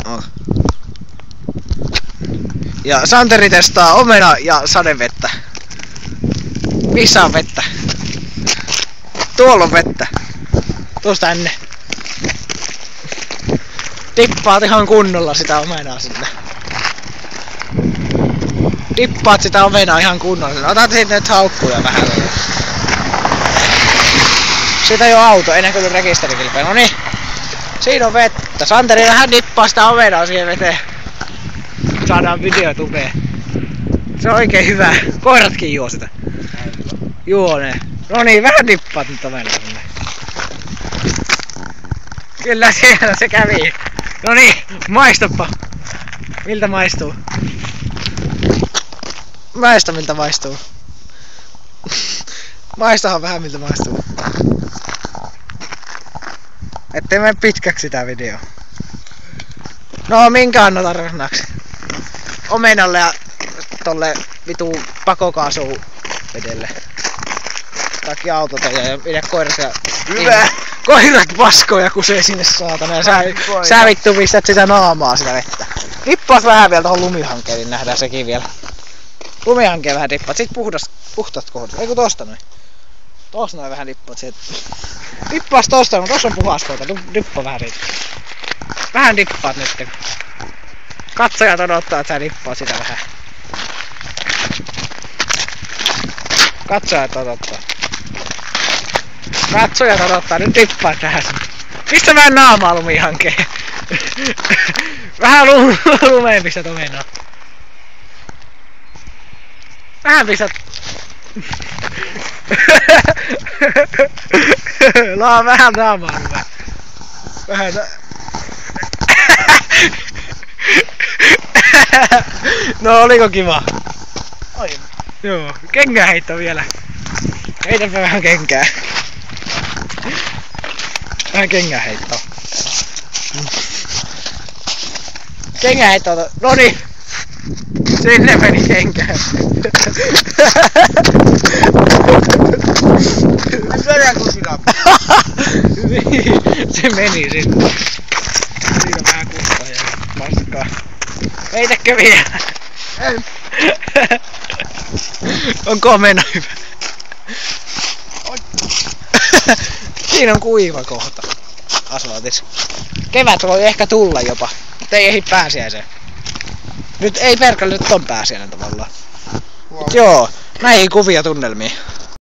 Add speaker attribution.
Speaker 1: Oh. Ja Santeri testaa omena ja sadevettä. Missä on vettä? Tuolla on vettä. Tuosta tänne. Dippaat ihan kunnolla sitä omenaa sinne. Dippaat sitä omenaa ihan kunnolla. Otat siitä nyt haukkuja vähän. Siitä ei oo auto, ennen kuin rekisterikilpeen. No niin. Siinä on vettä. Santeri vähän dippaa sitä omenaa siihen veteen. Saadaan video tubeen. Se on oikein hyvä. Koiratkin juo sitä. Juo ne. No niin, vähän dippaat nyt omenaa sinne. Kyllä siellä se kävi. No niin, maistapa. Miltä maistuu? Maista miltä maistuu. Maistahan vähän miltä maistuu. Ettei mene pitkäksi tää video. No minkä anna tarvitsenaksi? Omenalle ja tolle vitu pakokaasuun vedelle. Takia autot ja pidä koirat ja...
Speaker 2: Hyvä!
Speaker 1: Koirat paskoja kusee sinne saatana ja sä vittu pistät sitä naamaa sitä vettä. Dippaat vähän vielä tohon lumihankeen, niin nähdään sekin vielä. Lumihankeen vähän dippaat, sit puhtaat kohdat. Eiku tosta noin. Tosta noin vähän dippaat siitä. Dippaas tosta noin, tossa on puhas kohta, dippa vähän siitä. Vähän dippaat nyt. Katsojat odottaa, että sä dippaat sitä vähän. Katsojat odottaa. Katsojat odottaa, nyt dippaat tähän. Pistä vähän naamaa lumihankeen. Vähän lumeen pistät omenaa. Vähän pistät. Laa vähän naamaa lumeen. Vähän no oliko kiva? Oi. Joo, kengänheitto vielä. Heitäpä vähän kenkää. Vähän kengänheittoa. Kengänheittoa, noniin! Sinne meni kenkään. Niin, se meni sinne. Siinä on vähän kuttaa ja paskaa. Heitäkö vielä? Onko omena hyvä? Siinä on kuiva kohta asfaltissa. Kevät voi ehkä tulla jopa, mutta ei ehdi pääsiäiseen. Nyt ei perkele, nyt on pääsiäinen tavallaan. Mut joo, näihin kuvia tunnelmiin.